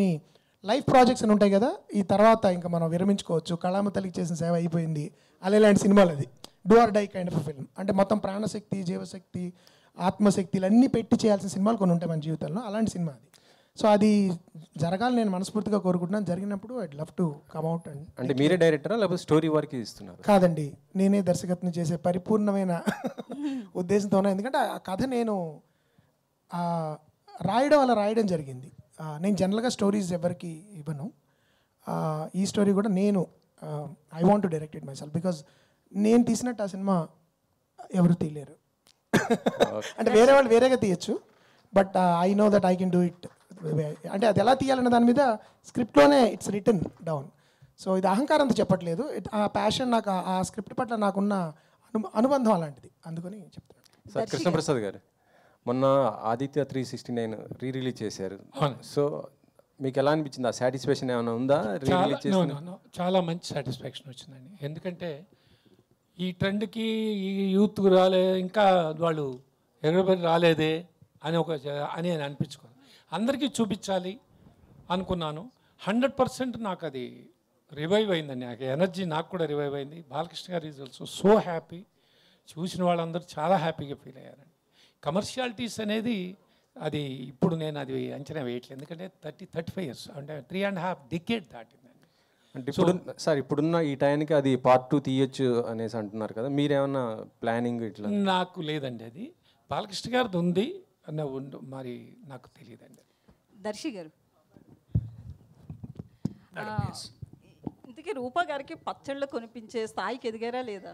కొన్ని life projects అని ఉంటాయి కదా, ఈ తర్వాత ఇంకా మనం విరమించుకోవచ్చు, కళామ తల్లికి చేసిన సేవ అయిపోయింది అలాంటి సినిమాలు. అది do or die kind of film. అంటే మొత్తం ప్రాణశక్తి, జీవశక్తి, ఆత్మశక్తిలు అన్నీ పెట్టి చేయాల్సిన సినిమాలు కొన్ని ఉంటాయి మన జీవితంలో, అలాంటి సినిమా అది. సో అది జరగాలి నేను మనస్ఫూర్తిగా కోరుకుంటున్నాను. జరిగినప్పుడు I'd love to come out. And అంటే మీరే డైరెక్టరా లేకపోతే స్టోరీ వరకు ఇస్తున్నారు? కాదండి, నేనే దర్శకత్వం చేసే పరిపూర్ణమైన ఉద్దేశంతోనే. ఎందుకంటే ఆ కథ నేను రాయడం అలా రాయడం జరిగింది. నేను జనరల్గా స్టోరీస్ ఎవరికి ఇవ్వను. ఈ స్టోరీ కూడా నేను I want to direct it my self, because నేను తీసినట్టు ఆ సినిమా ఎవరు తీయలేరు. అంటే వేరే వాళ్ళు వేరేగా తీయచ్చు, but I know that I can do it. అంటే అది ఎలా తీయాలన్న దాని మీద స్క్రిప్ట్లోనే ఇట్స్ రిటన్ డౌన్. సో ఇది అహంకారంతో చెప్పట్లేదు, ఆ ప్యాషన్, నాకు ఆ స్క్రిప్ట్ పట్ల నాకున్న అనుబంధం అలాంటిది, అందుకని చెప్తున్నాను. సార్ కృష్ణప్రసాద్ గారు, మొన్న ఆదిత్య 369 రిలీజ్ చేశారు. సో మీకు ఎలా అనిపించింది? ఆ సాటిస్ఫాక్షన్ ఏమైనా ఉందా? చాలా మంచి సాటిస్ఫాక్షన్ వచ్చిందండి. ఎందుకంటే ఈ ట్రెండ్కి ఈ యూత్ ఇంకా వాళ్ళు ఎగరబడి రాలేదే అని అనిపించుకోను. అందరికీ చూపించాలి అనుకున్నాను. 100% నాకు అది రివైవ్ అయిందండి. నాకు ఎనర్జీ నాకు కూడా రివైవ్ అయింది. బాలకృష్ణ గారు ఈజ్ ఆల్సో సో హ్యాపీ. చూసిన వాళ్ళందరూ చాలా హ్యాపీగా ఫీల్ అయ్యారండి. కమర్షియాలిటీస్ అనేది అది ఇప్పుడు నేను అది అంచనా వేయట్లేదు. ఎందుకంటే 35 years అంటే 3.5 decade దాటిందండి. అంటే ఇప్పుడు సార్ ఇప్పుడున్న ఈ టైంకి అది పార్ట్ 2 తీయొచ్చు అనేసి అంటున్నారు కదా, మీరేమన్నా ప్లానింగ్ ఇట్లా? నాకు లేదండి, అది బాలకృష్ణ గారిది ఉంది అన్న మరి నాకు తెలియదండి. దర్శి గారు, ఇంతకీ రూపా గారికి పచ్చళ్ళు కొనిపించే స్థాయికి ఎదిగారా లేదా?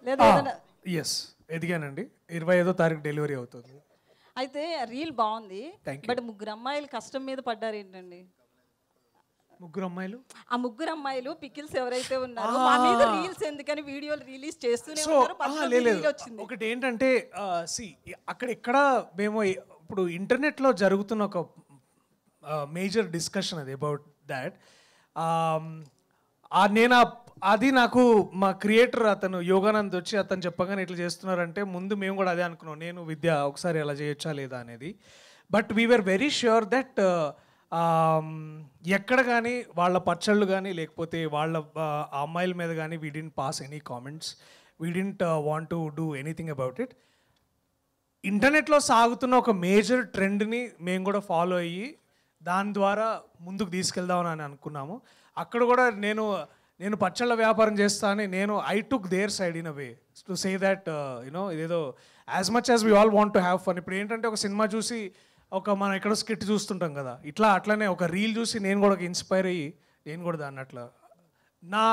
లేదా? ఎస్, ఎదిగానండి. 25వ తారీఖు డెలివరీ అవుతుంది. అయితే రీల్ బాగుంది, బట్ ముగ్గురు అమ్మాయిలు కష్టం మీద పడ్డారు ఏంటండి? ముగ్గురు అమ్మాయిలు, ఆ ముగ్గురు అమ్మాయిలు పికిల్స్ ఎవరైతే ఉన్నారో మా మీద రీల్స్ ఎందుకని వీడియోలు రిలీజ్ చేస్తూనే ఉన్నారు. ఒకటి ఏంటంటే అక్కడ ఇక్కడ మేము ఇప్పుడు ఇంటర్నెట్లో జరుగుతున్న ఒక మేజర్ డిస్కషన్ అది అబౌట్ దాట్. నేను అది నాకు మా క్రియేటర్ అతను యోగానంద్ వచ్చి అతను చెప్పగానే ఇట్లా చేస్తున్నారంటే ముందు మేము కూడా అదే అనుకున్నాం, నేను విద్య ఒకసారి ఎలా చేయొచ్చా లేదా అనేది. But we are very sure that ఎక్కడ కానీ వాళ్ళ పచ్చళ్ళు కానీ లేకపోతే వాళ్ళ అమ్మాయిల మీద కానీ we didn't pass any comments, we didn't want to do anything about it. ఇంటర్నెట్లో సాగుతున్న ఒక మేజర్ ట్రెండ్ని మేము కూడా ఫాలో అయ్యి దాని ద్వారా ముందుకు తీసుకెళ్దామని అనుకున్నాము. అక్కడ కూడా నేను పచ్చళ్ళ వ్యాపారం చేస్తా అని I took their side in a way to say that you know ఇదేదో as much as we all want to have fun. ఇప్పుడు ఏంటంటే ఒక సినిమా చూసి మనం ఎక్కడో స్కిట్ చూస్తుంటాం కదా, అట్లనే ఒక రీల్ చూసి నేను కూడా ఇన్స్పైర్ అయ్యి నేను కూడా దాన్ని అట్లా నా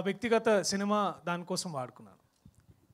వ్యక్తిగత సినిమా దానికోసం వాడుకున్నాను.